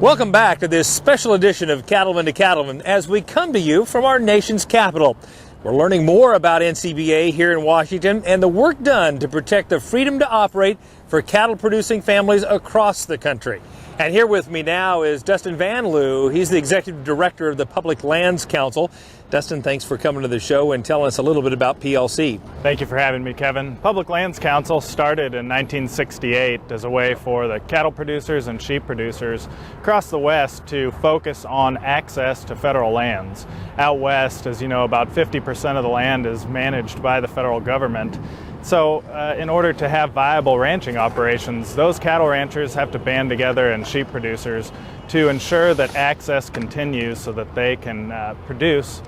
Welcome back to this special edition of Cattleman to Cattleman as we come to you from our nation's capital. We're learning more about NCBA here in Washington and the work done to protect the freedom to operate for cattle-producing families across the country. And here with me now is Dustin Van Liew. He's the Executive Director of the Public Lands Council. Dustin, thanks for coming to the show and telling us a little bit about PLC. Thank you for having me, Kevin. Public Lands Council started in 1968 as a way for the cattle producers and sheep producers across the West to focus on access to federal lands. Out West, as you know, about 50% of the land is managed by the federal government. So in order to have viable ranching operations, those cattle ranchers have to band together and sheep producers to ensure that access continues so that they can produce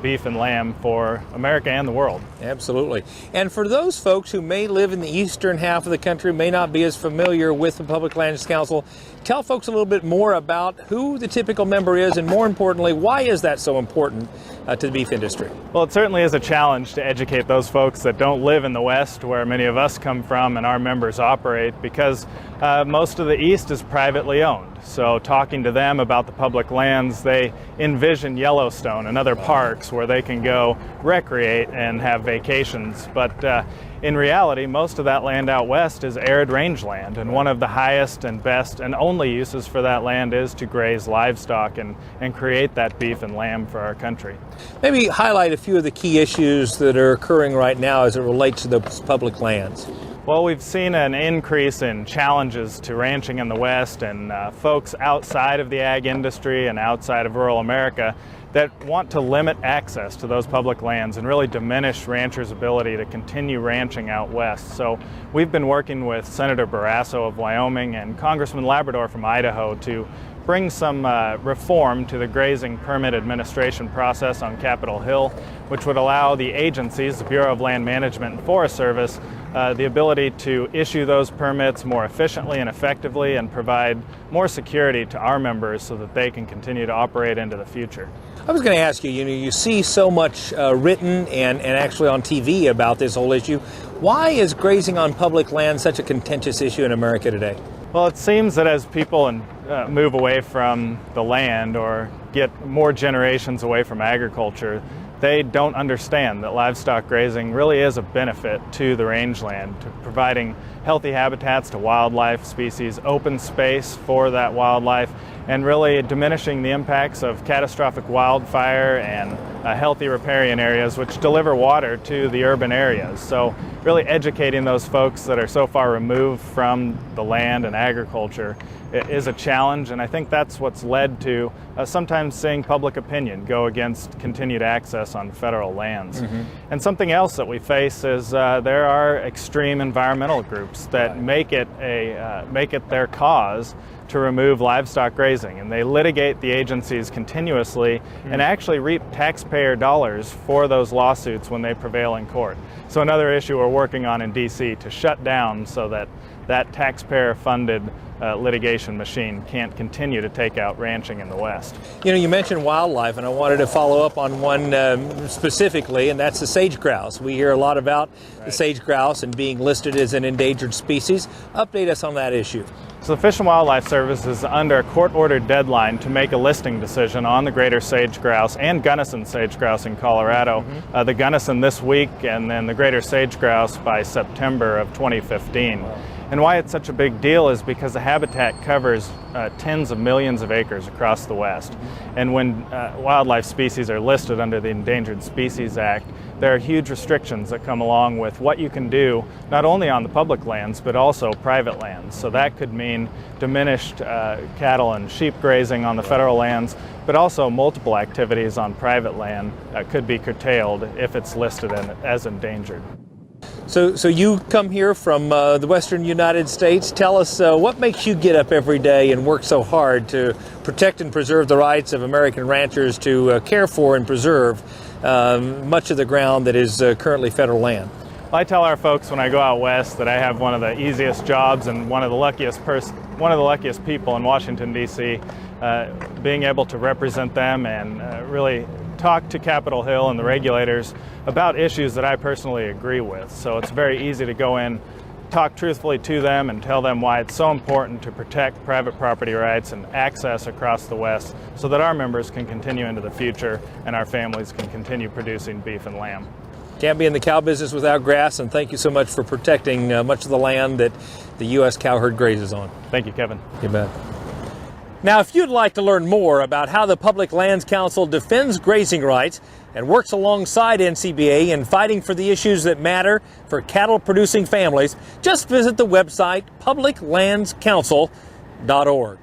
beef and lamb for America and the world. Absolutely. And for those folks who may live in the eastern half of the country, may not be as familiar with the Public Lands Council, tell folks a little bit more about who the typical member is, and more importantly, why is that so important to the beef industry? Well, it certainly is a challenge to educate those folks that don't live in the West, where many of us come from and our members operate, because most of the East is privately owned. So talking to them about the public lands, they envision Yellowstone and other parks where they can go recreate and have vacations. But in reality, most of that land out west is arid rangeland, and one of the highest and best and only uses for that land is to graze livestock and create that beef and lamb for our country. Maybe highlight a few of the key issues that are occurring right now as it relates to those public lands. Well, we've seen an increase in challenges to ranching in the West, and folks outside of the ag industry and outside of rural America that want to limit access to those public lands and really diminish ranchers' ability to continue ranching out west. So we've been working with Senator Barrasso of Wyoming and Congressman Labrador from Idaho to bring some reform to the grazing permit administration process on Capitol Hill, which would allow the agencies, the Bureau of Land Management and Forest Service, the ability to issue those permits more efficiently and effectively and provide more security to our members so that they can continue to operate into the future. I was going to ask you, you see so much written and actually on TV about this whole issue. Why is grazing on public land such a contentious issue in America today? Well, it seems that as people move away from the land or get more generations away from agriculture, they don't understand that livestock grazing really is a benefit to the rangeland, to providing healthy habitats to wildlife species, open space for that wildlife, and really diminishing the impacts of catastrophic wildfire and healthy riparian areas which deliver water to the urban areas. So really educating those folks that are so far removed from the land and agriculture is a challenge, and I think that's what's led to sometimes seeing public opinion go against continued access on federal lands. And something else that we face is there are extreme environmental groups that make it their cause to remove livestock grazing, and they litigate the agencies continuously and actually reap taxpayer dollars for those lawsuits when they prevail in court. So another issue we're working on in DC to shut down so that that taxpayer-funded litigation machine can't continue to take out ranching in the West. You mentioned wildlife, and I wanted to follow up on one specifically, and that's the sage grouse. We hear a lot about the sage grouse and being listed as an endangered species. Update us on that issue. So the Fish and Wildlife Service is under a court-ordered deadline to make a listing decision on the greater sage grouse and Gunnison sage grouse in Colorado. The Gunnison this week, and then the greater sage grouse by September of 2015. And why it's such a big deal is because the habitat covers tens of millions of acres across the West. And when wildlife species are listed under the Endangered Species Act, there are huge restrictions that come along with what you can do, not only on the public lands, but also private lands. So that could mean diminished cattle and sheep grazing on the federal lands, but also multiple activities on private land could be curtailed if it's listed as endangered. So you come here from the western United States. Tell us what makes you get up every day and work so hard to protect and preserve the rights of American ranchers to care for and preserve much of the ground that is currently federal land? I tell our folks when I go out west that I have one of the easiest jobs and one of the luckiest people in Washington, D.C., being able to represent them and really talk to Capitol Hill and the regulators about issues that I personally agree with. So it's very easy to go in talk truthfully to them and tell them why it's so important to protect private property rights and access across the West so that our members can continue into the future and our families can continue producing beef and lamb. Can't be in the cow business without grass, and thank you so much for protecting much of the land that the U.S. cow herd grazes on. Thank you, Kevin. You bet. Now, if you'd like to learn more about how the Public Lands Council defends grazing rights and works alongside NCBA in fighting for the issues that matter for cattle-producing families, just visit the website publiclandscouncil.org.